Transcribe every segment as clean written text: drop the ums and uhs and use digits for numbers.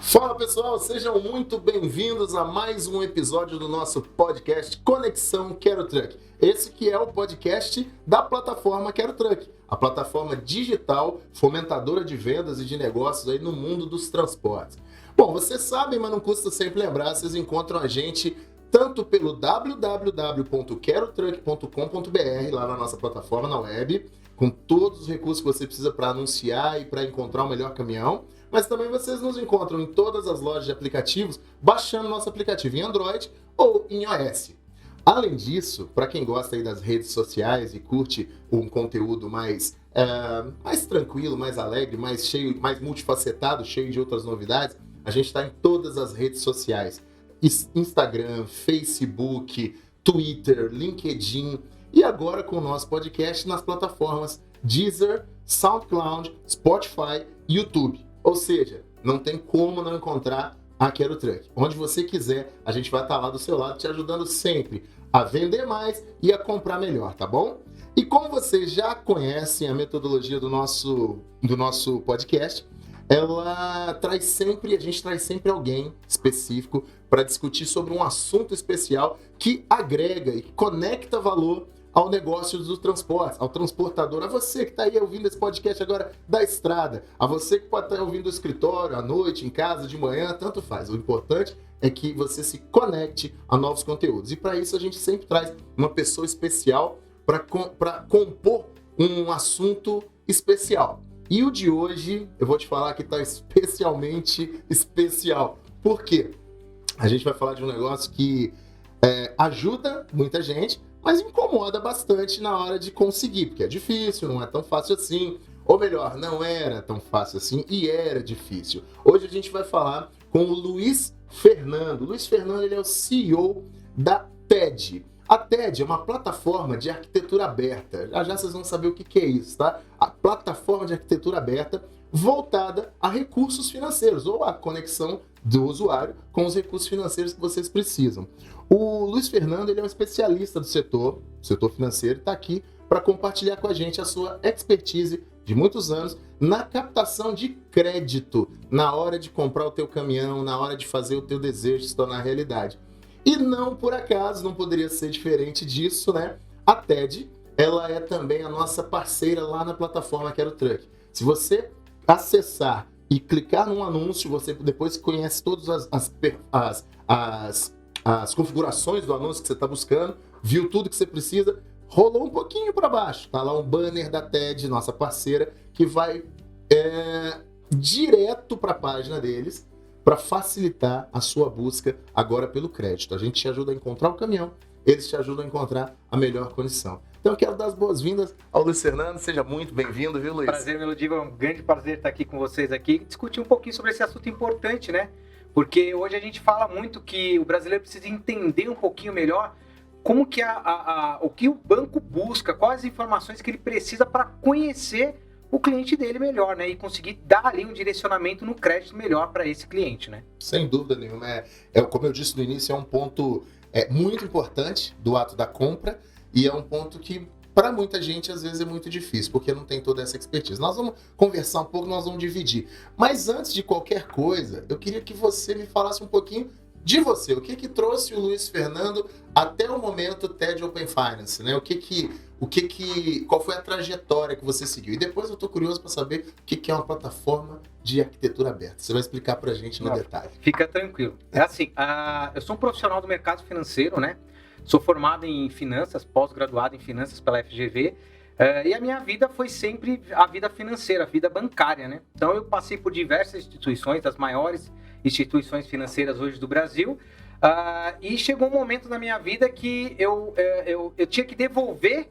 Fala pessoal, sejam muito bem-vindos a mais um episódio do nosso podcast Conexão Quero Truck. Esse que é o podcast da plataforma Quero Truck, a plataforma digital fomentadora de vendas e de negócios aí no mundo dos transportes. Bom, vocês sabem, mas não custa sempre lembrar, vocês encontram a gente tanto pelo www.querotruck.com.br, lá na nossa plataforma na web, com todos os recursos que você precisa para anunciar e para encontrar o melhor caminhão. Mas também vocês nos encontram em todas as lojas de aplicativos, baixando nosso aplicativo em Android ou em iOS. Além disso, para quem gosta aí das redes sociais e curte um conteúdo mais tranquilo, mais alegre, mais cheio, mais multifacetado, cheio de outras novidades, a gente está em todas as redes sociais. Instagram, Facebook, Twitter, LinkedIn e agora com o nosso podcast nas plataformas Deezer, SoundCloud, Spotify e YouTube. Ou seja, não tem como não encontrar a Quero Truck. Onde você quiser, a gente vai estar lá do seu lado te ajudando sempre a vender mais e a comprar melhor, tá bom? E como vocês já conhecem a metodologia do nosso podcast, a gente traz sempre alguém específico para discutir sobre um assunto especial que agrega e conecta valor ao negócio dos transportes, ao transportador, a você que está aí ouvindo esse podcast agora da estrada, a você que pode estar ouvindo do escritório, à noite, em casa, de manhã, tanto faz. O importante é que você se conecte a novos conteúdos. E para isso a gente sempre traz uma pessoa especial para compor um assunto especial. E o de hoje, eu vou te falar que está especialmente especial. Por quê? A gente vai falar de um negócio que ajuda muita gente, mas incomoda bastante na hora de conseguir, porque é difícil, não é tão fácil assim. Ou melhor, não era tão fácil assim e era difícil. Hoje a gente vai falar com o Luiz Fernando. O Luiz Fernando, ele é o CEO da TED. A TED é uma plataforma de arquitetura aberta. Já vocês vão saber o que é isso, tá? A plataforma de arquitetura aberta voltada a recursos financeiros, ou a conexão do usuário com os recursos financeiros que vocês precisam. O Luiz Fernando, ele é um especialista do setor financeiro, e está aqui para compartilhar com a gente a sua expertise de muitos anos na captação de crédito, na hora de comprar o teu caminhão, na hora de fazer o teu desejo se tornar realidade. E não por acaso, não poderia ser diferente disso, né? A TED, ela é também a nossa parceira lá na plataforma Quero Truck. Se você acessar e clicar num anúncio, você depois conhece todas as configurações do anúncio que você está buscando, viu tudo que você precisa, rolou um pouquinho para baixo, tá lá um banner da TED, nossa parceira, que vai direto para a página deles para facilitar a sua busca agora pelo crédito. A gente te ajuda a encontrar o caminhão, eles te ajudam a encontrar a melhor condição. Então eu quero dar as boas-vindas ao Luiz Fernando, seja muito bem-vindo, viu, Luiz? Prazer, Melodiva, é um grande prazer estar aqui com vocês aqui e discutir um pouquinho sobre esse assunto importante, né? Porque hoje a gente fala muito que o brasileiro precisa entender um pouquinho melhor como que o que o banco busca, quais as informações que ele precisa para conhecer o cliente dele melhor, né? E conseguir dar ali um direcionamento no crédito melhor para esse cliente, né? Sem dúvida nenhuma. Como eu disse no início, é um ponto muito importante do ato da compra e é um ponto que para muita gente às vezes é muito difícil, porque não tem toda essa expertise. Nós vamos conversar um pouco, nós vamos dividir. Mas antes de qualquer coisa, eu queria que você me falasse um pouquinho de você. O que trouxe o Luiz Fernando até o momento TED Open Finance, né? Qual foi a trajetória que você seguiu? E depois eu estou curioso para saber o que é uma plataforma de arquitetura aberta. Você vai explicar para a gente no detalhe. Fica tranquilo. É assim, eu sou um profissional do mercado financeiro, né? Sou formado em finanças, pós-graduado em finanças pela FGV, e a minha vida foi sempre a vida financeira, a vida bancária, né? Então eu passei por diversas instituições, das maiores instituições financeiras hoje do Brasil, e chegou um momento na minha vida que eu tinha que devolver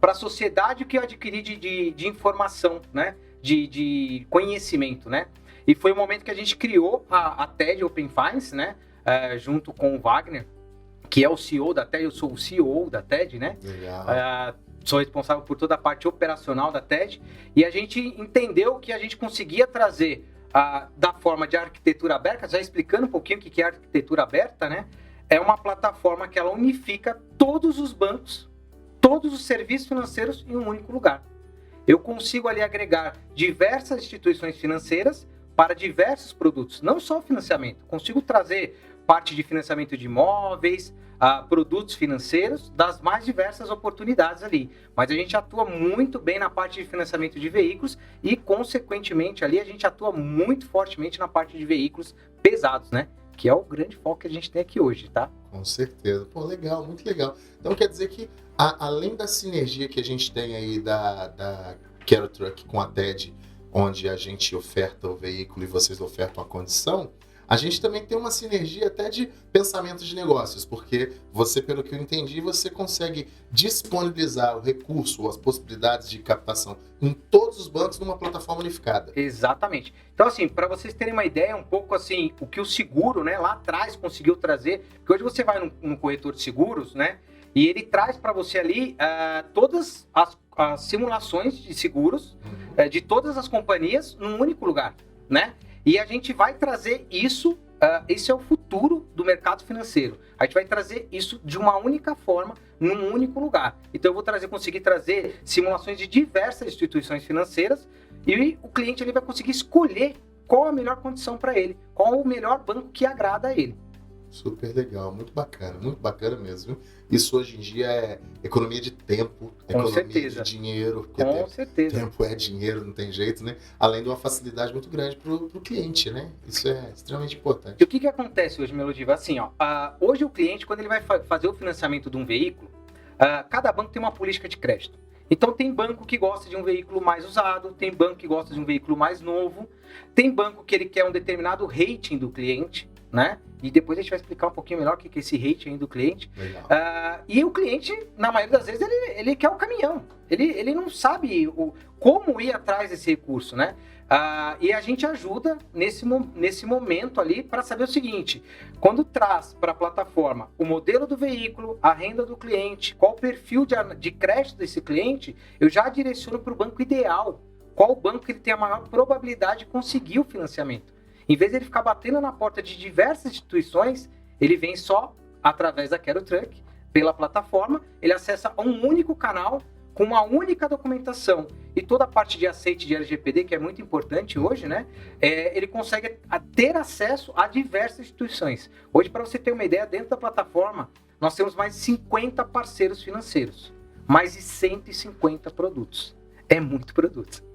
para a sociedade o que eu adquiri de informação, né? De conhecimento, né? E foi o momento que a gente criou a TED Open Finance, né? Junto com o Wagner, que é o CEO da TED, eu sou o CEO da TED, né? Legal. Sou responsável por toda a parte operacional da TED, e a gente entendeu que a gente conseguia trazer da forma de arquitetura aberta, já explicando um pouquinho o que é arquitetura aberta, né? É uma plataforma que ela unifica todos os bancos, todos os serviços financeiros em um único lugar. Eu consigo ali agregar diversas instituições financeiras para diversos produtos, não só financiamento. Consigo trazer parte de financiamento de imóveis, produtos financeiros das mais diversas oportunidades ali. Mas a gente atua muito bem na parte de financiamento de veículos e, consequentemente, ali a gente atua muito fortemente na parte de veículos pesados, né? Que é o grande foco que a gente tem aqui hoje, tá? Com certeza. Pô, legal, muito legal. Então quer dizer que, além da sinergia que a gente tem aí da Carat Truck com a TED, onde a gente oferta o veículo e vocês ofertam a condição, a gente também tem uma sinergia até de pensamento de negócios, porque você, pelo que eu entendi, você consegue disponibilizar o recurso ou as possibilidades de captação em todos os bancos numa plataforma unificada. Exatamente. Então, assim, para vocês terem uma ideia, um pouco assim, o que o seguro, né, lá atrás conseguiu trazer, porque hoje você vai num corretor de seguros, né, e ele traz para você ali todas as simulações de seguros de todas as companhias num único lugar, né? E a gente vai trazer isso, esse é o futuro do mercado financeiro. A gente vai trazer isso de uma única forma, num único lugar. Então eu vou conseguir trazer simulações de diversas instituições financeiras e o cliente ele vai conseguir escolher qual a melhor condição para ele, qual o melhor banco que agrada a ele. Super legal, muito bacana mesmo. Isso hoje em dia é economia de tempo, economia de dinheiro. Com certeza. Tempo é dinheiro, não tem jeito, né? Além de uma facilidade muito grande para o cliente, né? Isso é extremamente importante. E o que acontece hoje, Melodiva? Assim, hoje o cliente, quando ele vai fazer o financiamento de um veículo, cada banco tem uma política de crédito. Então tem banco que gosta de um veículo mais usado, tem banco que gosta de um veículo mais novo, tem banco que ele quer um determinado rating do cliente, né? E depois a gente vai explicar um pouquinho melhor o que é esse rating do cliente. E o cliente, na maioria das vezes, ele quer o caminhão. Ele não sabe como ir atrás desse recurso, né? E a gente ajuda nesse momento ali para saber o seguinte: quando traz para a plataforma o modelo do veículo, a renda do cliente, qual o perfil de crédito desse cliente, eu já direciono para o banco ideal. Qual banco que ele tem a maior probabilidade de conseguir o financiamento. Em vez de ele ficar batendo na porta de diversas instituições, ele vem só através da Carat Truck, pela plataforma, ele acessa um único canal com uma única documentação e toda a parte de aceite de LGPD, que é muito importante hoje, né? Ele consegue ter acesso a diversas instituições. Hoje, para você ter uma ideia, dentro da plataforma, nós temos mais de 50 parceiros financeiros, mais de 150 produtos. É muito produto.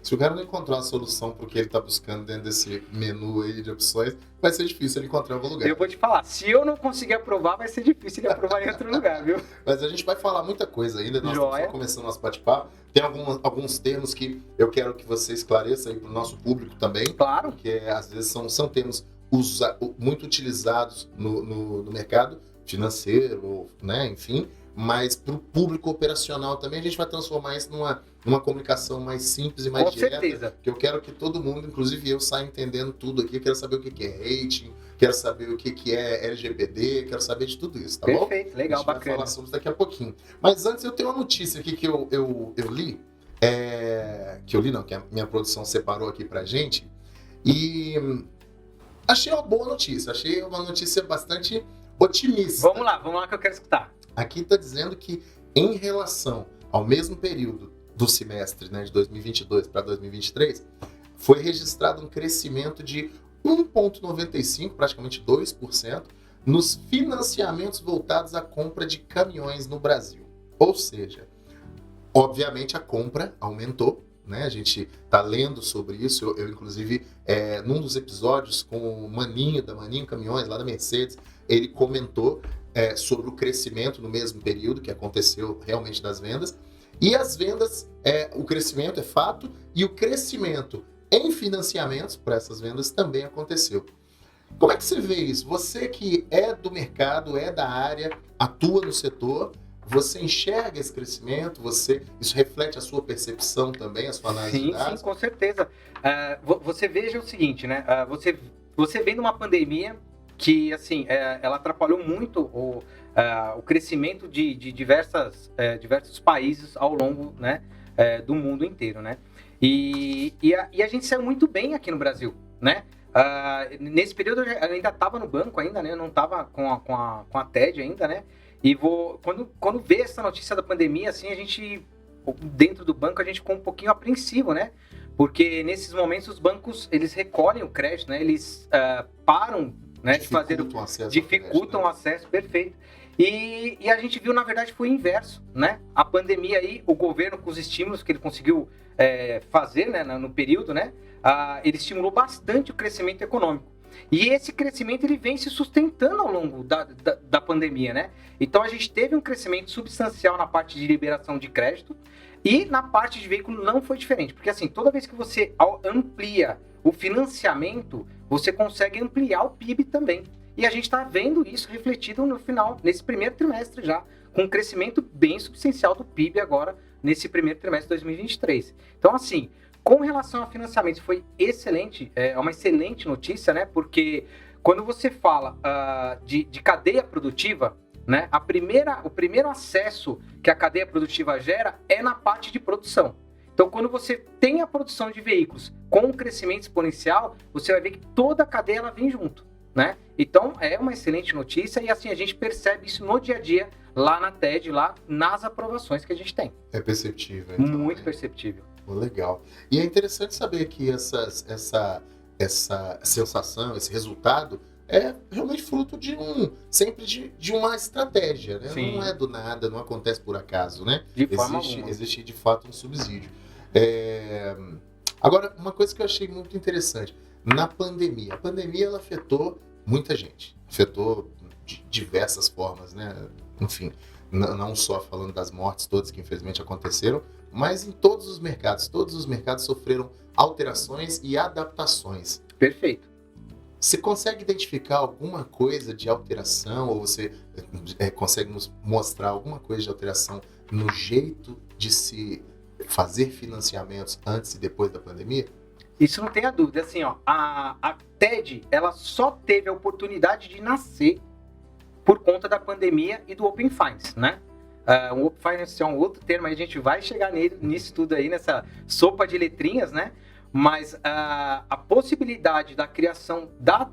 Se o cara não encontrar uma solução para o que ele está buscando dentro desse menu aí de opções, vai ser difícil ele encontrar em algum lugar. Eu vou te falar, se eu não conseguir aprovar, vai ser difícil ele aprovar em outro lugar, viu? Mas a gente vai falar muita coisa ainda, nós estamos só começando nosso bate-papo. Tem alguns termos que eu quero que você esclareça aí para o nosso público também. Claro. Porque às vezes são termos muito utilizados no mercado financeiro, né, enfim. Mas para o público operacional também, a gente vai transformar isso numa comunicação mais simples e mais direta. Com certeza. Que eu quero que todo mundo, inclusive eu, saia entendendo tudo aqui. Eu quero saber o que é rating, quero saber o que é LGPD, quero saber de tudo isso, tá bom? Perfeito, legal, bacana. A gente vai falar sobre isso daqui a pouquinho. Mas antes eu tenho uma notícia aqui que eu li, que a minha produção separou aqui pra gente. E achei uma boa notícia, achei uma notícia bastante otimista. Vamos lá que eu quero escutar. Aqui está dizendo que, em relação ao mesmo período do semestre, né, de 2022 para 2023, foi registrado um crescimento de 1,95%, praticamente 2%, nos financiamentos voltados à compra de caminhões no Brasil. Ou seja, obviamente a compra aumentou, né? A gente está lendo sobre isso. Eu inclusive, num dos episódios com o Maninho, da Maninho Caminhões, lá da Mercedes, ele comentou sobre o crescimento no mesmo período que aconteceu realmente das vendas. E as vendas, o crescimento é fato, e o crescimento em financiamentos para essas vendas também aconteceu. Como é que você vê isso? Você que é do mercado, é da área, atua no setor, você enxerga esse crescimento? Isso reflete a sua percepção também, a sua análise de dados? Sim, com certeza. Você veja o seguinte, né? Você vem de uma pandemia que, assim, ela atrapalhou muito o crescimento de diversos países ao longo, né, do mundo inteiro, né? E a gente saiu muito bem aqui no Brasil, né? Nesse período eu ainda estava no banco ainda, né? Eu não estava com a TED ainda, né? E quando vê essa notícia da pandemia, assim, a gente, dentro do banco, a gente ficou um pouquinho apreensivo, né? Porque nesses momentos os bancos, eles recolhem o crédito, né? Eles param, né, dificultam o acesso, perfeito. E a gente viu, na verdade, foi o inverso, né? A pandemia aí, o governo com os estímulos que ele conseguiu fazer, né, no período, né? Ele estimulou bastante o crescimento econômico. E esse crescimento ele vem se sustentando ao longo da pandemia, né? Então a gente teve um crescimento substancial na parte de liberação de crédito e na parte de veículo não foi diferente. Porque assim, toda vez que você amplia o financiamento, você consegue ampliar o PIB também. E a gente está vendo isso refletido no final, nesse primeiro trimestre já, com um crescimento bem substancial do PIB agora, nesse primeiro trimestre de 2023. Então, assim, com relação a financiamento, foi excelente, é uma excelente notícia, né? Porque quando você fala de cadeia produtiva, né? O primeiro acesso que a cadeia produtiva gera é na parte de produção. Então, quando você tem a produção de veículos com um crescimento exponencial, você vai ver que toda a cadeia ela vem junto, né? Então, é uma excelente notícia e assim a gente percebe isso no dia a dia, lá na TED, lá nas aprovações que a gente tem. É perceptível. Então, muito perceptível. Legal. E é interessante saber que essa sensação, esse resultado é realmente fruto sempre de uma estratégia, né? Sim. Não é do nada, não acontece por acaso, né? De forma alguma. Existe de fato um subsídio. Agora, uma coisa que eu achei muito interessante, na pandemia, a pandemia ela afetou muita gente, afetou de diversas formas, né? Enfim, não só falando das mortes todas que infelizmente aconteceram, mas em todos os mercados sofreram alterações e adaptações. Perfeito. Você consegue identificar alguma coisa de alteração, ou você consegue nos mostrar alguma coisa de alteração no jeito de se fazer financiamentos antes e depois da pandemia? Isso não tem a dúvida. Assim, ó, a TED ela só teve a oportunidade de nascer por conta da pandemia e do Open Finance, né? O Open Finance é um outro termo, aí a gente vai chegar nisso tudo aí, nessa sopa de letrinhas, né? Mas a possibilidade da criação da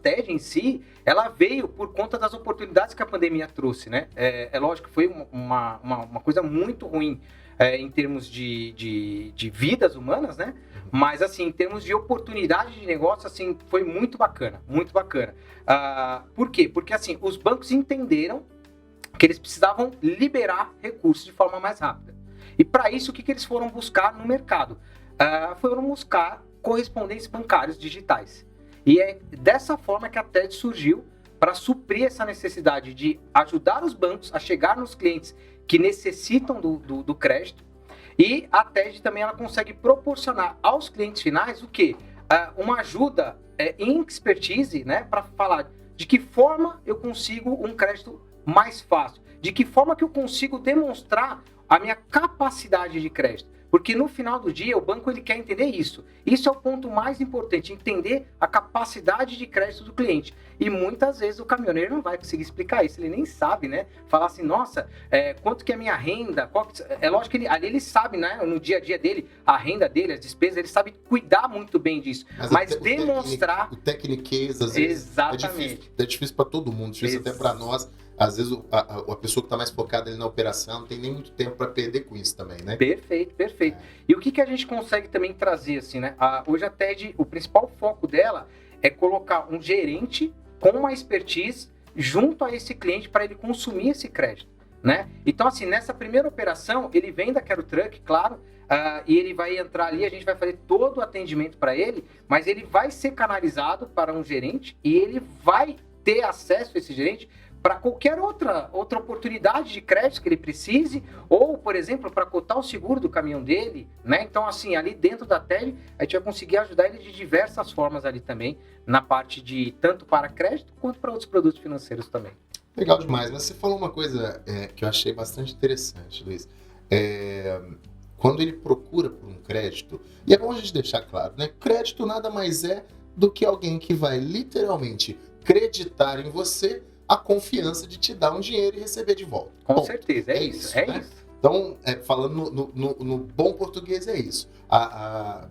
TED em si, ela veio por conta das oportunidades que a pandemia trouxe, né? É lógico que foi uma coisa muito ruim em termos de vidas humanas, né? Mas, assim, em termos de oportunidade de negócio, assim, foi muito bacana, muito bacana. Por quê? Porque, assim, os bancos entenderam que eles precisavam liberar recursos de forma mais rápida. E, para isso, o que eles foram buscar no mercado? Foram buscar correspondentes bancários digitais. E é dessa forma que a TED surgiu para suprir essa necessidade de ajudar os bancos a chegar nos clientes que necessitam do crédito. E a TED também ela consegue proporcionar aos clientes finais o quê? Uma ajuda em expertise, né, para falar de que forma eu consigo um crédito mais fácil, de que forma que eu consigo demonstrar a minha capacidade de crédito. Porque no final do dia, o banco ele quer entender isso. Isso é o ponto mais importante, entender a capacidade de crédito do cliente. E muitas vezes o caminhoneiro não vai conseguir explicar isso, ele nem sabe, né? Falar assim, nossa, quanto que é a minha renda? É lógico que ali ele sabe, né? No dia a dia dele, a renda dele, as despesas, ele sabe cuidar muito bem disso. Mas demonstrar... O tecniquez, às vezes, exatamente. É difícil para todo mundo, difícil até para nós. Às vezes a pessoa que está mais focada ali na operação não tem nem muito tempo para perder com isso também, né? Perfeito, perfeito. E o que a gente consegue também trazer, assim, né? Hoje a TED, o principal foco dela é colocar um gerente com uma expertise junto a esse cliente para ele consumir esse crédito, né? Então, assim, nessa primeira operação, ele vem da Quero Truck, claro, e ele vai entrar ali, a gente vai fazer todo o atendimento para ele, mas ele vai ser canalizado para um gerente e ele vai ter acesso a esse gerente para qualquer outra oportunidade de crédito que ele precise, ou, por exemplo, para cotar o seguro do caminhão dele, né? Então, assim, ali dentro da TED, a gente vai conseguir ajudar ele de diversas formas ali também, na parte de tanto para crédito, quanto para outros produtos financeiros também. Legal demais, mas você falou uma coisa que eu achei bastante interessante, Luiz. Quando ele procura por um crédito, e é bom a gente deixar claro, né? Crédito nada mais é do que alguém que vai literalmente creditar em você a confiança de te dar um dinheiro e receber de volta. Com certeza, é isso. Né? Então, falando no bom português, é isso.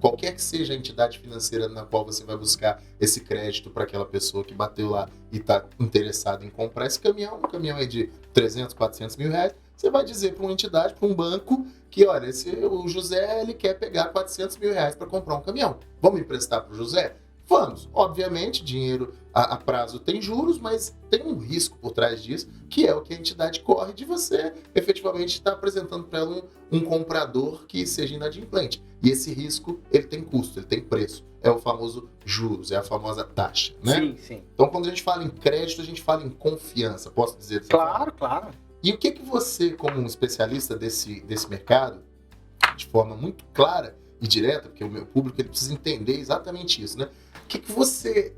Qualquer que seja a entidade financeira na qual você vai buscar esse crédito para aquela pessoa que bateu lá e está interessada em comprar esse caminhão, um caminhão é de 300, 400 mil reais, você vai dizer para uma entidade, para um banco, que olha, o José ele quer pegar 400 mil reais para comprar um caminhão. Vamos emprestar para o José? Vamos. Obviamente, dinheiro a prazo tem juros, mas tem um risco por trás disso, que é o que a entidade corre de você efetivamente estar apresentando para ela um comprador que seja inadimplente. E esse risco, ele tem custo, ele tem preço. É o famoso juros, é a famosa taxa, né? Sim, sim. Então, quando a gente fala em crédito, a gente fala em confiança. Posso dizer dessa Claro, forma? claro. E o que você, como um especialista desse mercado, de forma muito clara e direta, porque o meu público ele precisa entender exatamente isso, né? O que você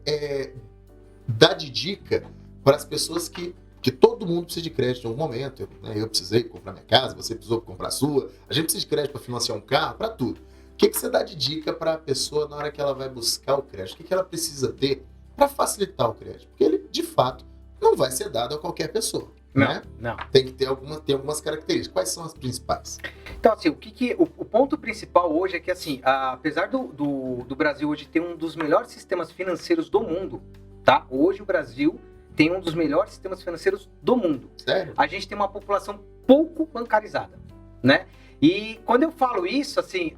dá de dica para as pessoas que todo mundo precisa de crédito em algum momento? Eu precisei comprar minha casa, você precisou comprar a sua, a gente precisa de crédito para financiar um carro, para tudo. O que você dá de dica para a pessoa na hora que ela vai buscar o crédito? O que ela precisa ter para facilitar o crédito? Porque ele, de fato, não vai ser dado a qualquer pessoa. Né? Não. Tem que ter algumas características. Quais são as principais? Então, assim, o ponto principal hoje é que, assim, apesar do Brasil hoje ter um dos melhores sistemas financeiros do mundo, tá? Hoje o Brasil tem um dos melhores sistemas financeiros do mundo. Sério? A gente tem uma população pouco bancarizada, né? E quando eu falo isso, assim,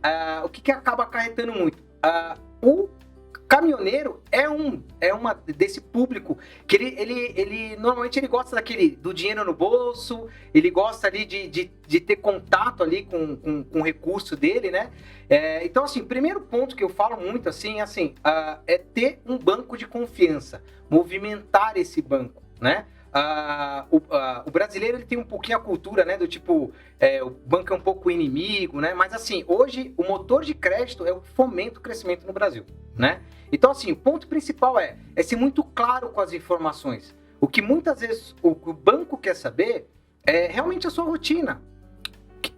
o que acaba acarretando muito? O caminhoneiro é uma desse público que ele normalmente ele gosta do dinheiro no bolso, ele gosta ali de ter contato ali com o recurso dele, né? Então, assim, primeiro ponto que eu falo muito, assim, é ter um banco de confiança, movimentar esse banco, né? O brasileiro ele tem um pouquinho a cultura, né, do tipo, o banco é um pouco inimigo, né? Mas assim, hoje o motor de crédito é o que fomenta o crescimento no Brasil, né? Então assim, o ponto principal é ser muito claro com as informações. O que muitas vezes o banco quer saber é realmente a sua rotina.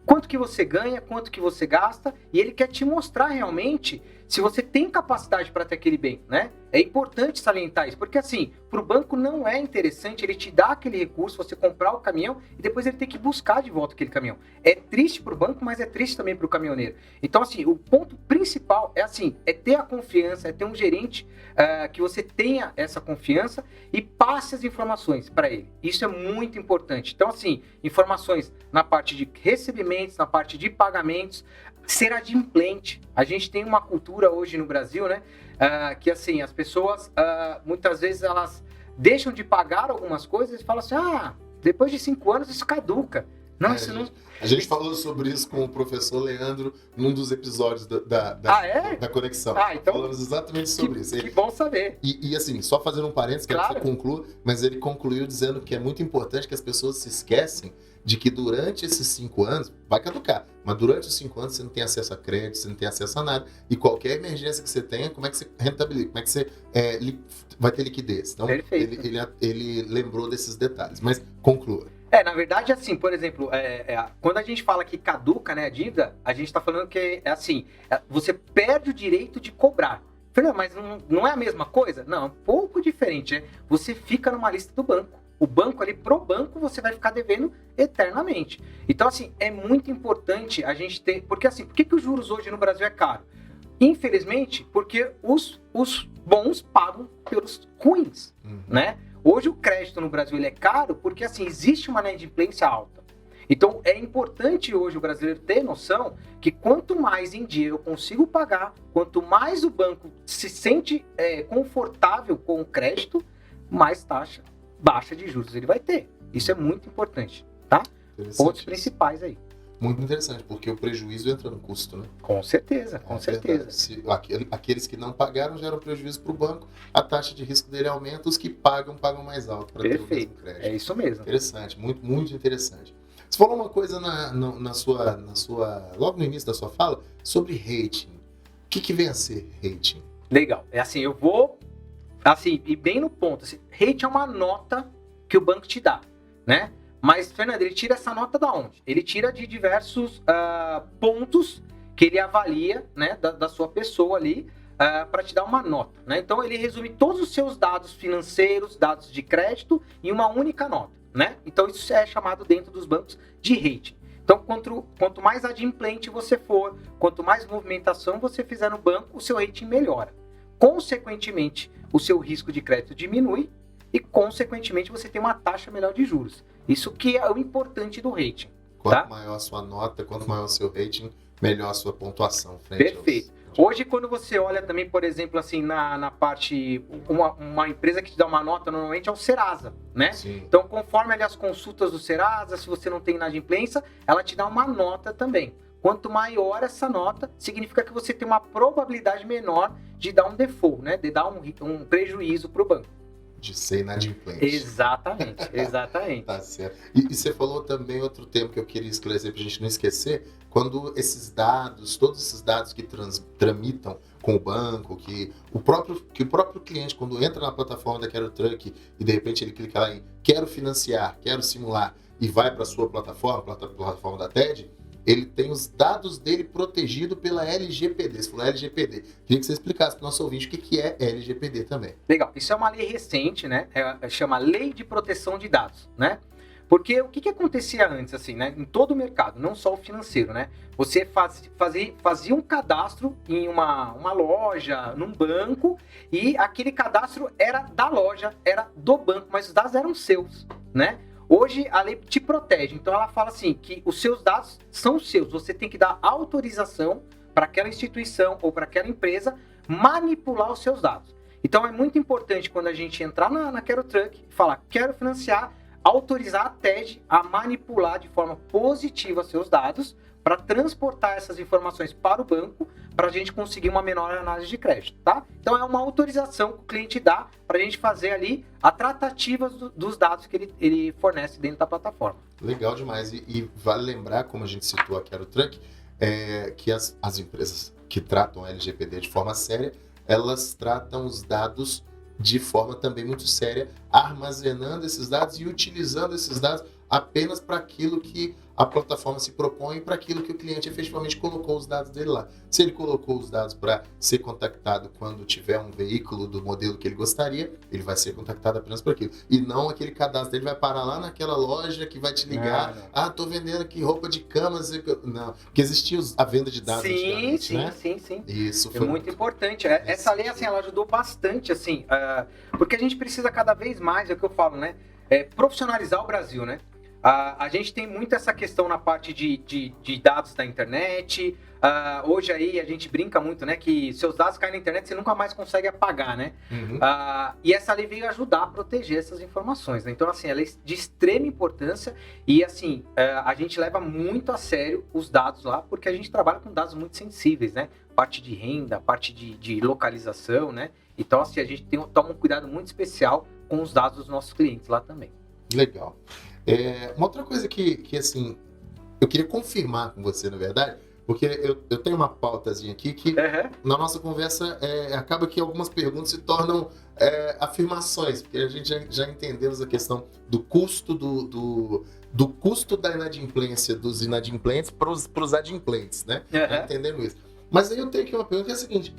Quanto que você ganha, quanto que você gasta, e ele quer te mostrar realmente se você tem capacidade para ter aquele bem, né? É importante salientar isso, porque assim, para o banco não é interessante ele te dar aquele recurso, você comprar o caminhão e depois ele ter que buscar de volta aquele caminhão. É triste para o banco, mas é triste também para o caminhoneiro. Então assim, o ponto principal é ter a confiança, é ter um gerente que você tenha essa confiança e passe as informações para ele. Isso é muito importante. Então assim, informações na parte de recebimentos, na parte de pagamentos, ser adimplente. A gente tem uma cultura hoje no Brasil, né? Que assim, as pessoas muitas vezes elas deixam de pagar algumas coisas e falam assim, depois de 5 anos isso caduca. Não, isso não... A gente falou sobre isso com o professor Leandro num dos episódios da Conexão. Então, falamos exatamente sobre isso. Que bom saber. E assim, só fazendo um parênteses, quero que você conclua, mas ele concluiu dizendo que é muito importante que as pessoas se esquecem de que durante esses 5 anos, vai caducar, mas durante os 5 anos você não tem acesso a crédito, você não tem acesso a nada, e qualquer emergência que você tenha, como é que você rentabiliza, como é que você vai ter liquidez. Então, ele lembrou desses detalhes, mas conclua. Na verdade, assim, por exemplo, quando a gente fala que caduca, né, a dívida, a gente está falando que você perde o direito de cobrar. Mas não é a mesma coisa? Não, é um pouco diferente, né? Você fica numa lista do banco. O banco ali, pro banco, você vai ficar devendo eternamente. Então, assim, é muito importante a gente ter... Porque, assim, por que os juros hoje no Brasil é caro? Infelizmente, porque os bons pagam pelos ruins, né? Hoje o crédito no Brasil ele é caro porque, assim, existe uma inadimplência alta. Então, é importante hoje o brasileiro ter noção que quanto mais em dia eu consigo pagar, quanto mais o banco se sente confortável com o crédito, mais taxa baixa de juros ele vai ter. Isso é muito importante, tá? Pontos principais aí. Muito interessante, porque o prejuízo entra no custo, né? Com certeza, com certeza. Aqueles que não pagaram geram prejuízo para o banco, a taxa de risco dele aumenta, os que pagam mais alto para ter o mesmo crédito. É isso mesmo. Interessante, muito, muito interessante. Você falou uma coisa logo no início da sua fala sobre rating. O que vem a ser rating? Legal. Eu vou ir bem no ponto. Rating é uma nota que o banco te dá, né? Mas, Fernando, ele tira essa nota da onde? Ele tira de diversos pontos que ele avalia, né, da sua pessoa ali, para te dar uma nota, né? Então, ele resume todos os seus dados financeiros, dados de crédito, em uma única nota, né? Então, isso é chamado dentro dos bancos de rating. Então, quanto mais adimplente você for, quanto mais movimentação você fizer no banco, o seu rating melhora. Consequentemente, o seu risco de crédito diminui e, consequentemente, você tem uma taxa melhor de juros. Isso que é o importante do rating. Quanto maior a sua nota, quanto maior o seu rating, melhor a sua pontuação. Perfeito. Hoje, quando você olha também, por exemplo, assim, na parte, uma empresa que te dá uma nota normalmente é o Serasa, né? Sim. Então, conforme ali as consultas do Serasa, se você não tem inadimplência, ela te dá uma nota também. Quanto maior essa nota, significa que você tem uma probabilidade menor de dar um default, né? De dar um prejuízo para o banco. De ser inadimplente. Exatamente. Tá certo. E você falou também outro tema que eu queria esclarecer para a gente não esquecer, quando esses dados, todos esses dados que tramitam com o banco, que o próprio cliente, quando entra na plataforma da Quero Truck e de repente ele clica lá em quero financiar, quero simular e vai para a sua plataforma da TED, ele tem os dados dele protegido pela LGPD. Você falou LGPD. Queria que você explicasse para o nosso ouvinte o que é LGPD também. Legal. Isso é uma lei recente, né? Chama Lei de Proteção de Dados, né? Porque o que acontecia antes, assim, né? Em todo o mercado, não só o financeiro, né? Você fazia um cadastro em uma loja, num banco, e aquele cadastro era da loja, era do banco, mas os dados eram seus, né? Hoje a lei te protege, então ela fala assim, que os seus dados são seus, você tem que dar autorização para aquela instituição ou para aquela empresa manipular os seus dados. Então é muito importante quando a gente entrar na Quero Truck e falar, quero financiar, autorizar a TED a manipular de forma positiva seus dados para transportar essas informações para o banco para a gente conseguir uma menor análise de crédito, tá? Então é uma autorização que o cliente dá para a gente fazer ali a tratativa dos dados que ele fornece dentro da plataforma. Legal demais. E vale lembrar, como a gente citou a Quero Truck, que as empresas que tratam a LGPD de forma séria, elas tratam os dados de forma também muito séria, armazenando esses dados e utilizando esses dados apenas para aquilo que a plataforma se propõe e para aquilo que o cliente efetivamente colocou os dados dele lá. Se ele colocou os dados para ser contactado quando tiver um veículo do modelo que ele gostaria, ele vai ser contactado apenas por aquilo. E não aquele cadastro dele vai parar lá naquela loja que vai te ligar, tô vendendo aqui roupa de camas. Não, porque existia a venda de dados antigamente, né? Sim. Isso foi muito importante. Essa lei, assim, ela ajudou bastante, assim, porque a gente precisa cada vez mais, é o que eu falo, né? Profissionalizar o Brasil, né? A gente tem muito essa questão na parte de dados da internet. Hoje aí a gente brinca muito, né? Que seus dados caem na internet, você nunca mais consegue apagar, né? Uhum. E essa lei veio ajudar a proteger essas informações, né? Então, assim, ela é de extrema importância e, assim, a gente leva muito a sério os dados lá, porque a gente trabalha com dados muito sensíveis, né? Parte de renda, parte de localização, né? Então, assim, a gente toma um cuidado muito especial com os dados dos nossos clientes lá também. Legal. Uma outra coisa que assim, eu queria confirmar com você, na verdade, porque eu tenho uma pautazinha aqui que na nossa conversa acaba que algumas perguntas se tornam afirmações, porque a gente já entendemos a questão do custo do custo da inadimplência dos inadimplentes para os adimplentes, né? Já entendemos isso. Mas aí eu tenho aqui uma pergunta que é a seguinte: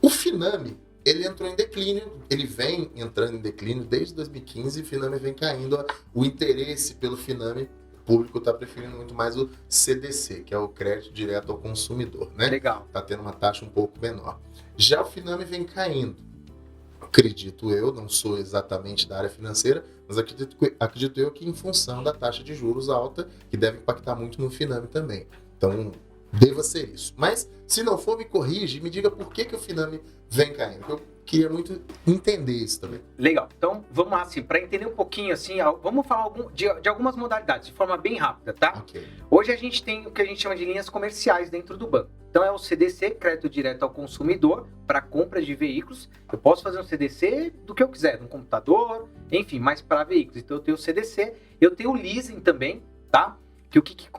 o Finame, ele entrou em declínio, ele vem entrando em declínio desde 2015 e o Finame vem caindo. O interesse pelo Finame, o público está preferindo muito mais o CDC, que é o crédito direto ao consumidor, né? Legal. Está tendo uma taxa um pouco menor. Já o Finame vem caindo. Acredito eu, não sou exatamente da área financeira, mas acredito eu que em função da taxa de juros alta, que deve impactar muito no Finame também. Então, deva ser isso. Mas, se não for, me corrige e me diga por que o Finame vem caindo. Eu queria muito entender isso também. Legal. Então, vamos lá, assim, para entender um pouquinho, assim, vamos falar de algumas modalidades, de forma bem rápida, tá? Okay. Hoje a gente tem o que a gente chama de linhas comerciais dentro do banco. Então, é o CDC, Crédito Direto ao Consumidor, para compra de veículos. Eu posso fazer um CDC do que eu quiser, no computador, enfim, mas para veículos. Então, eu tenho o CDC, eu tenho o leasing também, tá?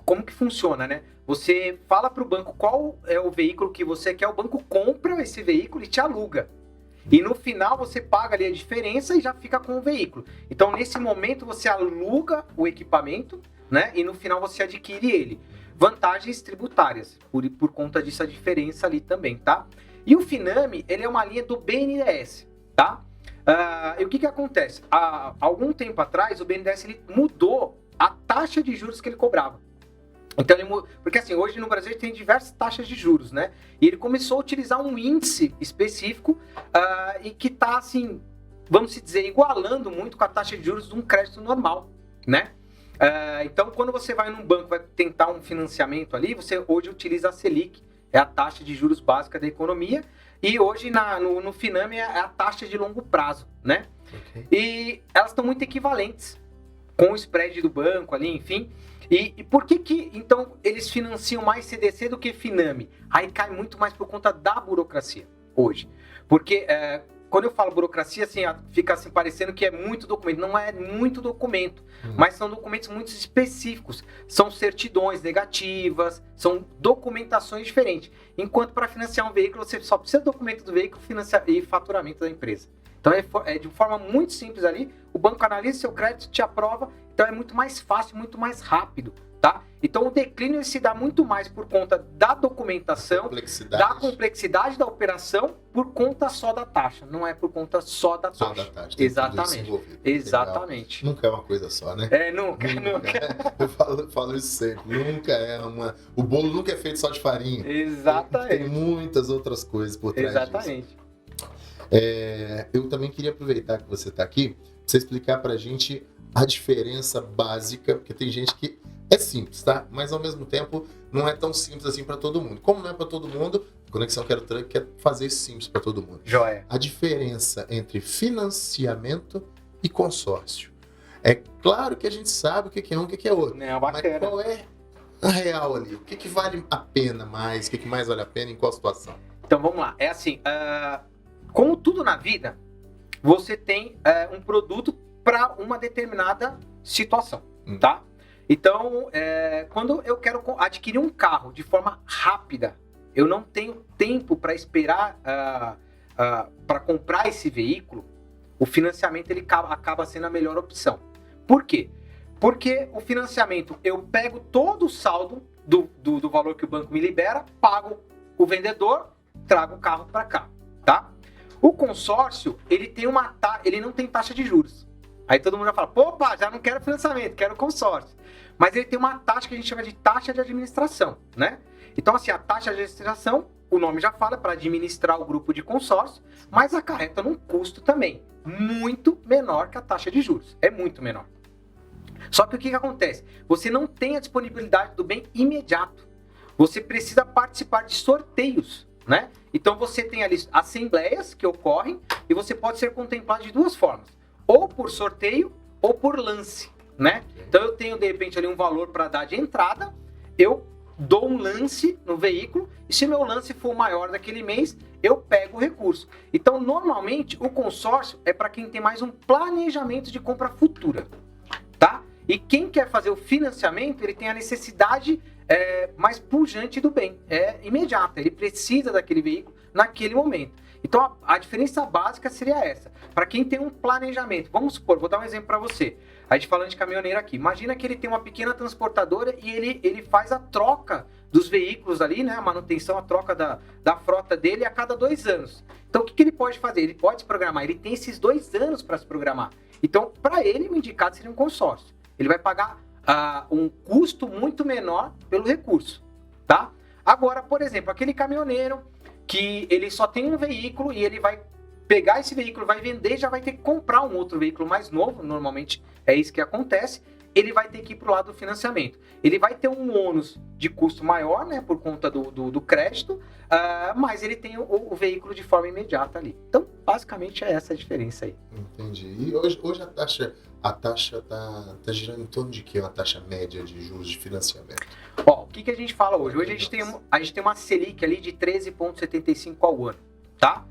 Como que funciona, né? Você fala para o banco qual é o veículo que você quer, o banco compra esse veículo e te aluga. E no final você paga ali a diferença e já fica com o veículo. Então, nesse momento, você aluga o equipamento, né? E no final você adquire ele. Vantagens tributárias, por conta disso a diferença ali também, tá? E o Finame, ele é uma linha do BNDES, tá? E o que acontece? Há algum tempo atrás, o BNDES ele mudou a taxa de juros que ele cobrava. Então, porque assim, hoje no Brasil tem diversas taxas de juros, né? E ele começou a utilizar um índice específico e que está, assim, vamos dizer, igualando muito com a taxa de juros de um crédito normal, né? Então, quando você vai num banco, vai tentar um financiamento ali, você hoje utiliza a Selic, é a taxa de juros básica da economia, e hoje no Finame é a taxa de longo prazo, né? Okay. E elas estão muito equivalentes com o spread do banco ali, enfim. E por que então eles financiam mais CDC do que Finame? Aí cai muito mais por conta da burocracia hoje. Porque quando eu falo burocracia, assim, fica assim parecendo que é muito documento. Não é muito documento, mas são documentos muito específicos. São certidões negativas, são documentações diferentes. Enquanto para financiar um veículo, você só precisa do documento do veículo e faturamento da empresa. Então é de forma muito simples ali, o banco analisa seu crédito, te aprova, então é muito mais fácil, muito mais rápido, tá? Então o declínio se dá muito mais por conta da documentação, da complexidade da operação, por conta só da taxa, não é por conta só da taxa. Só da taxa. Exatamente. Exatamente. Legal. Nunca é uma coisa só, né? Nunca. Eu falo isso sempre, nunca é uma... O bolo nunca é feito só de farinha. Exatamente. Tem muitas outras coisas por trás disso. Exatamente. Eu também queria aproveitar que você está aqui para você explicar para a gente a diferença básica, porque tem gente que é simples, tá? Mas ao mesmo tempo não é tão simples assim para todo mundo. Como não é para todo mundo, a Conexão Quero Truck quer fazer isso simples para todo mundo. Joia. A diferença entre financiamento e consórcio. É claro que a gente sabe o que é um e o que é outro. Não, bacana. Mas qual é a real ali? O que vale a pena mais? O que mais vale a pena em qual situação? Então vamos lá. É assim... Como tudo na vida, você tem um produto para uma determinada situação, tá? Então, quando eu quero adquirir um carro de forma rápida, eu não tenho tempo para esperar para comprar esse veículo, o financiamento ele acaba sendo a melhor opção. Por quê? Porque o financiamento, eu pego todo o saldo do valor que o banco me libera, pago o vendedor, trago o carro para cá, tá? O consórcio, ele não tem taxa de juros. Aí todo mundo já fala, opa, já não quero financiamento, quero consórcio. Mas ele tem uma taxa que a gente chama de taxa de administração, né? Então, assim, a taxa de administração, o nome já fala, para administrar o grupo de consórcio, mas acarreta num custo também muito menor que a taxa de juros. É muito menor. Só que o que acontece? Você não tem a disponibilidade do bem imediato. Você precisa participar de sorteios, né? Então você tem ali assembleias que ocorrem e você pode ser contemplado de duas formas. Ou por sorteio ou por lance, né? Então eu tenho de repente ali um valor para dar de entrada, eu dou um lance no veículo e se meu lance for maior daquele mês, eu pego o recurso. Então normalmente o consórcio é para quem tem mais um planejamento de compra futura, tá? E quem quer fazer o financiamento, ele tem a necessidade mais pujante do bem, imediata, ele precisa daquele veículo naquele momento. Então a diferença básica seria essa. Para quem tem um planejamento, vamos supor, vou dar um exemplo para você. A gente falando de caminhoneiro aqui, imagina que ele tem uma pequena transportadora e ele faz a troca dos veículos ali, né? A manutenção, a troca da frota dele a cada 2 anos. Então o que ele pode fazer? Ele pode se programar, ele tem esses 2 anos para se programar. Então para ele o indicado seria um consórcio. Ele vai pagar um custo muito menor pelo recurso, tá? Agora, por exemplo, aquele caminhoneiro que ele só tem um veículo e ele vai pegar esse veículo, vai vender e já vai ter que comprar um outro veículo mais novo, normalmente é isso que acontece, ele vai ter que ir para o lado do financiamento. Ele vai ter um ônus de custo maior, né, por conta do crédito, mas ele tem o veículo de forma imediata ali. Então, basicamente é essa a diferença aí. Entendi. E hoje a taxa tá girando em torno de quê? Uma taxa média de juros de financiamento? Ó, o que a gente fala hoje? Hoje a gente tem uma Selic ali de 13,75 ao ano, tá?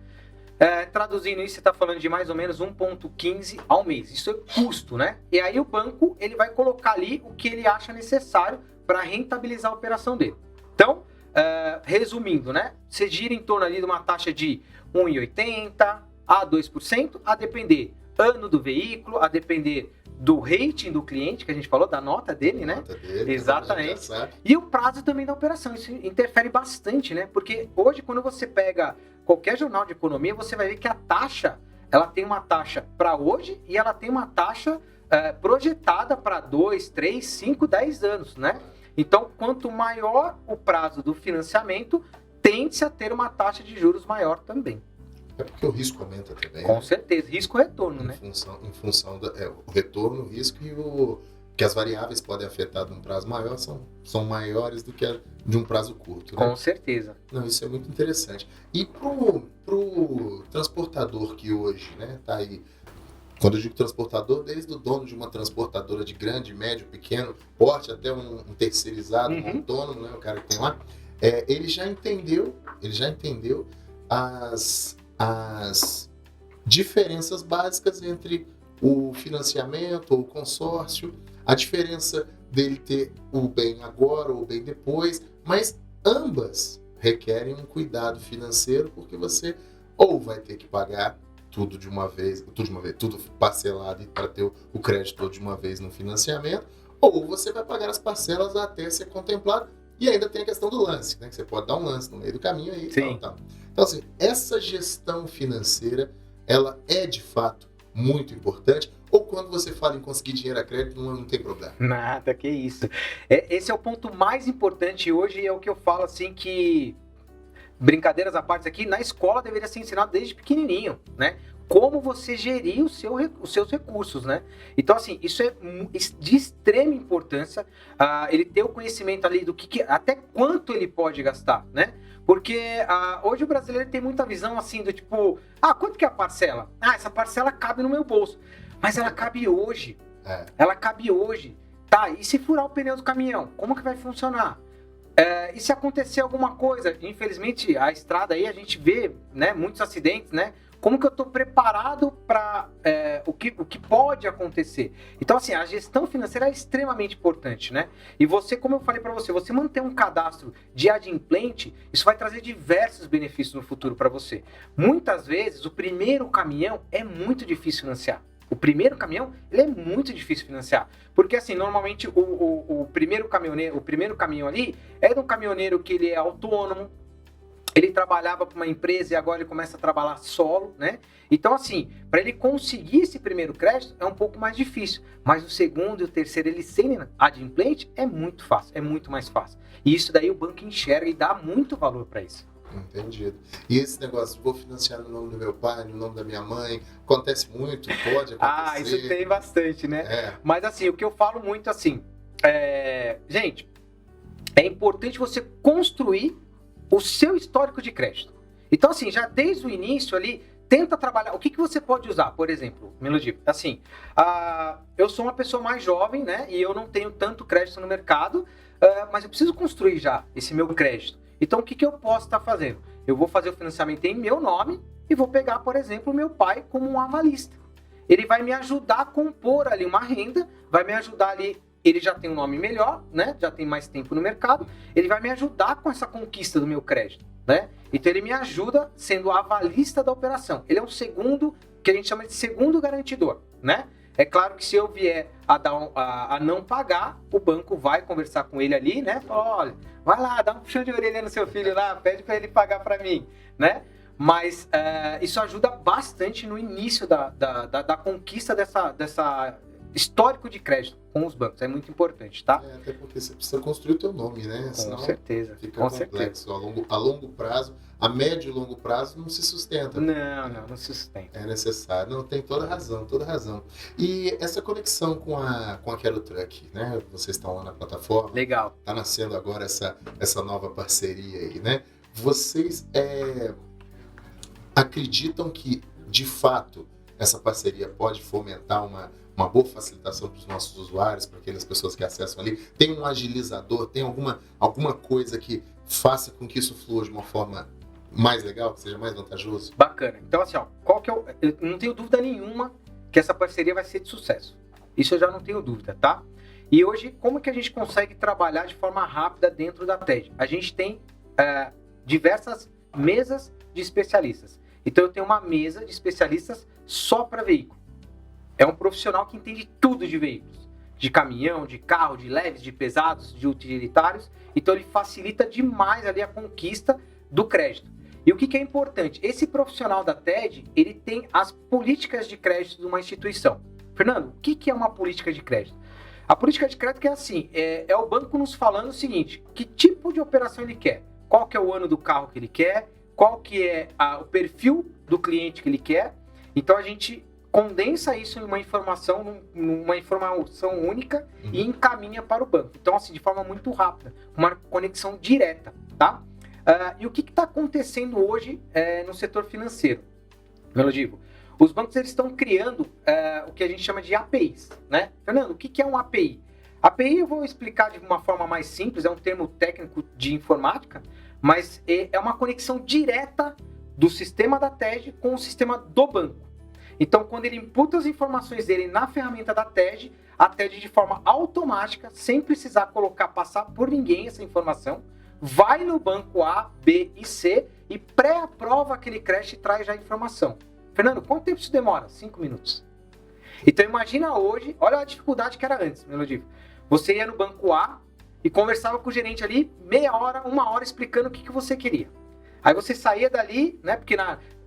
Traduzindo isso, você está falando de mais ou menos 1,15 ao mês. Isso é custo, né? E aí o banco ele vai colocar ali o que ele acha necessário para rentabilizar a operação dele. Então, resumindo, né? Você gira em torno ali de uma taxa de 1,80 a 2%, a depender ano do veículo, a depender do rating do cliente, que a gente falou, da nota dele, né? Nota dele, exatamente. E o prazo também da operação, isso interfere bastante, né? Porque hoje, quando você pega qualquer jornal de economia, você vai ver que a taxa, ela tem uma taxa para hoje e ela tem uma taxa projetada para 2, 3, 5, 10 anos, né? Então, quanto maior o prazo do financiamento, tende-se a ter uma taxa de juros maior também. É porque o risco aumenta também. Com né? certeza, risco-retorno, né? Em função o retorno, o risco e que as variáveis podem afetar de um prazo maior são maiores do que a de um prazo curto. Né? Com certeza. Não, isso é muito interessante. E pro transportador que hoje, né, tá aí, quando eu digo transportador, desde o dono de uma transportadora de grande, médio, pequeno porte até um terceirizado, um autônomo, né, o cara que tem lá, ele já entendeu as diferenças básicas entre o financiamento ou o consórcio, a diferença dele ter o bem agora ou o bem depois, mas ambas requerem um cuidado financeiro, porque você ou vai ter que pagar tudo de uma vez, tudo parcelado para ter o crédito todo de uma vez no financiamento, ou você vai pagar as parcelas até ser contemplado. E ainda tem a questão do lance, né? Que você pode dar um lance no meio do caminho aí. Sim. Tal. Então, assim, essa gestão financeira, ela é de fato muito importante. Ou quando você fala em conseguir dinheiro a crédito, não tem problema? Nada, que isso. Esse é o ponto mais importante hoje e é o que eu falo assim que, brincadeiras à parte aqui, na escola deveria ser ensinado desde pequenininho, né? Como você gerir os seus recursos, né? Então, assim, isso é de extrema importância, ele ter o conhecimento ali do até quanto ele pode gastar, né? Porque hoje o brasileiro tem muita visão assim do tipo, quanto que é a parcela? Essa parcela cabe no meu bolso. Mas ela cabe hoje. Ela cabe hoje. Tá, e se furar o pneu do caminhão? Como que vai funcionar? E se acontecer alguma coisa? Infelizmente, a estrada aí a gente vê, né, muitos acidentes, né? Como que eu estou preparado para o que pode acontecer? Então, assim, a gestão financeira é extremamente importante, né? E você, como eu falei para você manter um cadastro de adimplente, isso vai trazer diversos benefícios no futuro para você. Muitas vezes, o primeiro caminhão é muito difícil financiar. O primeiro caminhão, ele é muito difícil financiar. Porque, assim, normalmente o primeiro caminhão ali é de um caminhoneiro que ele é autônomo, ele trabalhava para uma empresa e agora ele começa a trabalhar solo, né? Então, assim, para ele conseguir esse primeiro crédito é um pouco mais difícil. Mas o segundo e o terceiro, ele sem adimplente, é muito fácil, é muito mais fácil. E isso daí o banco enxerga e dá muito valor para isso. Entendido. E esse negócio, vou financiar no nome do meu pai, no nome da minha mãe, acontece muito, pode acontecer. Isso tem bastante, né? Mas assim, o que eu falo muito assim, gente, é importante você construir o seu histórico de crédito. Então assim, já desde o início ali, tenta trabalhar. O que você pode usar, por exemplo, Melodia? Assim, eu sou uma pessoa mais jovem, né? E eu não tenho tanto crédito no mercado, mas eu preciso construir já esse meu crédito. Então, o que eu posso estar fazendo? Eu vou fazer o financiamento em meu nome e vou pegar, por exemplo, o meu pai como um avalista. Ele vai me ajudar a compor ali uma renda, vai me ajudar ali, ele já tem um nome melhor, né? Já tem mais tempo no mercado, ele vai me ajudar com essa conquista do meu crédito, né? Então, ele me ajuda sendo o avalista da operação. Ele é um segundo, que a gente chama de segundo garantidor, né? É claro que se eu vier a não pagar, o banco vai conversar com ele ali, né? Fala, olha, vai lá, dá um puxão de orelha no seu filho lá, pede para ele pagar para mim, né? Mas isso ajuda bastante no início da conquista dessa histórico de crédito com os bancos. É muito importante, tá? Até porque você precisa construir o teu nome, né? Senão com certeza. Fica com complexo. certeza. A longo prazo, a médio e longo prazo não se sustenta. Não se sustenta. É necessário. Não, tem toda razão, toda razão. E essa conexão com a Quero Truck, né? Vocês estão lá na plataforma. Legal. Tá nascendo agora essa nova parceria aí, né? Vocês acreditam que, de fato, essa parceria pode fomentar uma boa facilitação para os nossos usuários, para aquelas pessoas que acessam ali? Tem um agilizador, tem alguma coisa que faça com que isso flua de uma forma mais legal, que seja mais vantajoso? Bacana. Então, assim, eu não tenho dúvida nenhuma que essa parceria vai ser de sucesso. Isso eu já não tenho dúvida, tá? E hoje, como que a gente consegue trabalhar de forma rápida dentro da TED? A gente tem diversas mesas de especialistas. Então, eu tenho uma mesa de especialistas só para veículo. É um profissional que entende tudo de veículos. De caminhão, de carro, de leves, de pesados, de utilitários. Então, ele facilita demais ali a conquista do crédito. E o que é importante? Esse profissional da TED, ele tem as políticas de crédito de uma instituição. Fernando, o que é uma política de crédito? A política de crédito é assim, é o banco nos falando o seguinte, que tipo de operação ele quer, qual que é o ano do carro que ele quer, qual que é o perfil do cliente que ele quer. Então a gente condensa isso em uma informação única e encaminha para o banco. Então assim, de forma muito rápida, uma conexão direta, tá? E o que está acontecendo hoje no setor financeiro? Melodivo, os bancos eles estão criando o que a gente chama de APIs, né? Fernando, o que é um API? API eu vou explicar de uma forma mais simples, é um termo técnico de informática, mas é uma conexão direta do sistema da TED com o sistema do banco. Então, quando ele imputa as informações dele na ferramenta da TED, a TED de forma automática, sem precisar passar por ninguém essa informação, vai no banco A, B e C e pré-aprova aquele crédito e traz já a informação. Fernando, quanto tempo isso demora? 5 minutos. Então imagina hoje, olha a dificuldade que era antes, Melodivo. Você ia no banco A e conversava com o gerente ali meia hora, 1 hora explicando o que você queria. Aí você saía dali, né? Porque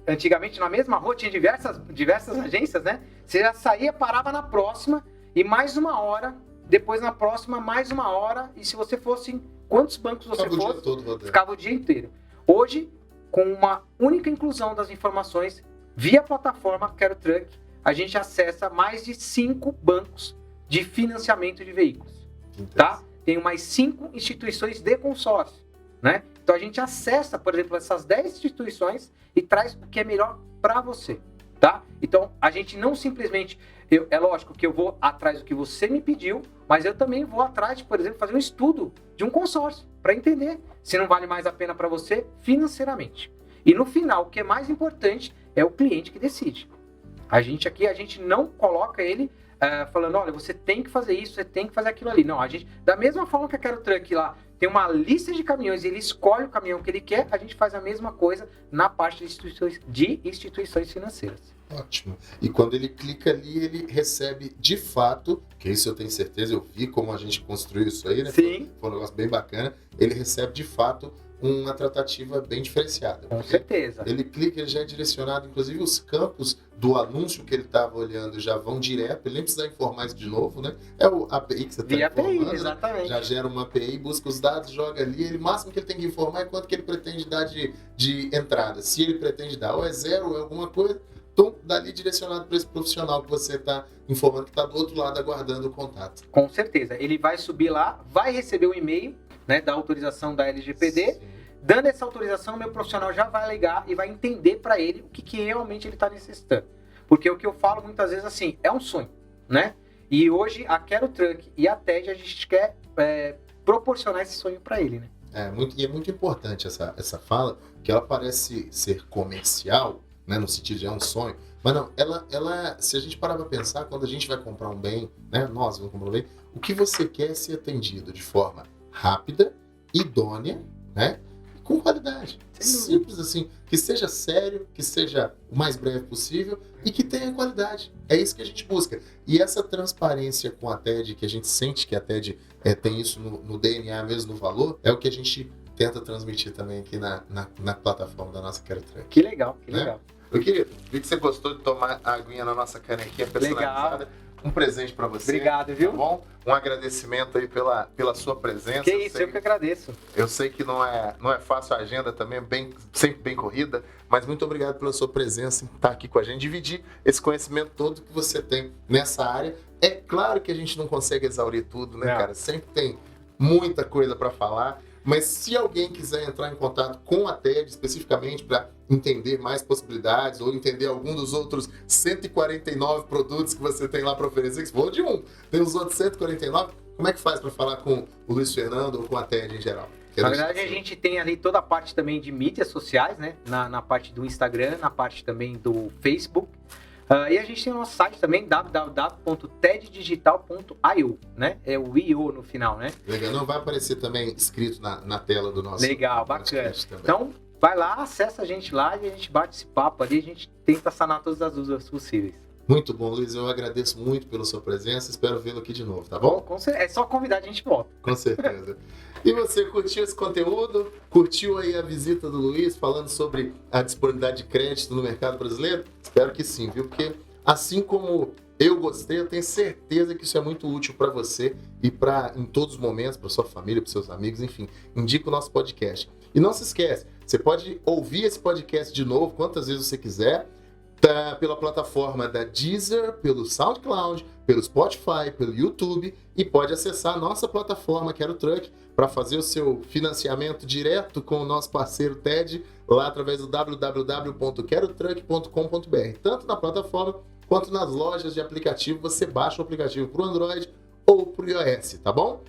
antigamente na mesma rua tinha diversas agências, né? Você já saía, parava na próxima e mais 1 hora, depois na próxima mais 1 hora, e se você fosse, quantos bancos você fosse, ficava o dia inteiro. Hoje, com uma única inclusão das informações via plataforma Quero Truck, a gente acessa mais de 5 bancos de financiamento de veículos, tá? Tem mais 5 instituições de consórcio, né? Então a gente acessa, por exemplo, essas 10 instituições e traz o que é melhor para você, tá? Então a gente não simplesmente, é lógico que eu vou atrás do que você me pediu, mas eu também vou atrás de, por exemplo, fazer um estudo de um consórcio para entender se não vale mais a pena para você financeiramente. E no final, o que é mais importante é o cliente que decide. A gente não coloca ele falando, olha, você tem que fazer isso, você tem que fazer aquilo ali. Não, a gente, da mesma forma que a Quero Truck lá tem uma lista de caminhões e ele escolhe o caminhão que ele quer, a gente faz a mesma coisa na parte de instituições financeiras. Ótimo. E quando ele clica ali, ele recebe de fato, que isso eu tenho certeza, eu vi como a gente construiu isso aí, né? Sim. Foi um negócio bem bacana. Ele recebe de fato uma tratativa bem diferenciada. Com certeza. Ele clica, ele já é direcionado, inclusive os campos do anúncio que ele estava olhando já vão direto, ele nem precisa informar isso de novo, né? É o API que você está informando. API, exatamente. Né? Já gera uma API, busca os dados, joga ali, ele, o máximo que ele tem que informar é quanto que ele pretende dar de entrada. Se ele pretende dar ou é 0 ou é alguma coisa, então dali direcionado para esse profissional que você está informando, que está do outro lado aguardando o contato. Com certeza. Ele vai subir lá, vai receber o e-mail, né, da autorização da LGPD. Sim. Dando essa autorização, meu profissional já vai ligar e vai entender para ele o que realmente ele está necessitando. Porque o que eu falo muitas vezes assim, é um sonho, né? E hoje a Quero Truck e a TED, a gente quer proporcionar esse sonho para ele, né? E é muito importante essa fala, que ela parece ser comercial, né, no sentido de é um sonho, mas não, ela, se a gente parar para pensar, quando a gente vai comprar um bem, né, nós vamos comprar um bem, o que você quer é ser atendido de forma rápida, idônea, né, com qualidade. Simples assim, que seja sério, que seja o mais breve possível e que tenha qualidade. É isso que a gente busca. E essa transparência com a TED, que a gente sente que a TED tem isso no DNA mesmo, no valor, é o que a gente tenta transmitir também aqui na plataforma da nossa Quero Truck. Que legal, que né? legal. Meu querido, vi que você gostou de tomar a aguinha na nossa canequinha personalizada. Legal. Um presente para você. Obrigado, viu? Tá bom? Um agradecimento aí pela sua presença. Que isso, eu que agradeço. Eu sei que não é fácil a agenda também, sempre bem corrida, mas muito obrigado pela sua presença em estar aqui com a gente, dividir esse conhecimento todo que você tem nessa área. É claro que a gente não consegue exaurir tudo, né, cara? Sempre tem muita coisa para falar. Mas se alguém quiser entrar em contato com a TED especificamente para entender mais possibilidades ou entender algum dos outros 149 produtos que você tem lá para oferecer, que você falou de um, tem os outros 149, como é que faz para falar com o Luiz Fernando ou com a TED em geral? Na verdade, a gente tem ali toda a parte também de mídias sociais, né? Na parte do Instagram, na parte também do Facebook. E a gente tem o nosso site também, www.teddigital.io, né? É o IO no final, né? Legal, não vai aparecer também escrito na tela do nosso... Legal, bacana. Então, vai lá, acessa a gente lá e a gente bate esse papo ali, a gente tenta sanar todas as dúvidas possíveis. Muito bom, Luiz, eu agradeço muito pela sua presença, espero vê-lo aqui de novo, tá bom? É só convidar, a gente volta. Com certeza. E você curtiu esse conteúdo? Curtiu aí a visita do Luiz falando sobre a disponibilidade de crédito no mercado brasileiro? Espero que sim, viu? Porque assim como Eu gostei, eu tenho certeza que isso é muito útil para você e em todos os momentos, para sua família, para seus amigos, enfim. Indica o nosso podcast. E não se esquece, você pode ouvir esse podcast de novo quantas vezes você quiser, tá, pela plataforma da Deezer, pelo SoundCloud, pelo Spotify, pelo YouTube, e pode acessar a nossa plataforma Quero Truck para fazer o seu financiamento direto com o nosso parceiro TED, lá através do www.querotruck.com.br. Tanto na plataforma quanto nas lojas de aplicativo, você baixa o aplicativo para o Android ou para o iOS, tá bom?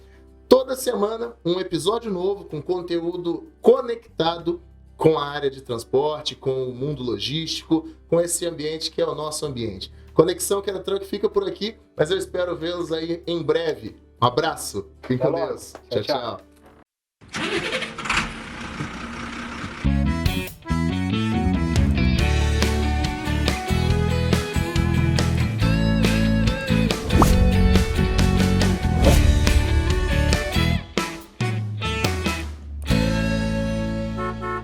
Toda semana, um episódio novo com conteúdo conectado com a área de transporte, com o mundo logístico, com esse ambiente que é o nosso ambiente. Conexão Quero Truck fica por aqui, mas eu espero vê-los aí em breve. Um abraço. Fiquem com Deus. Tchau, tchau.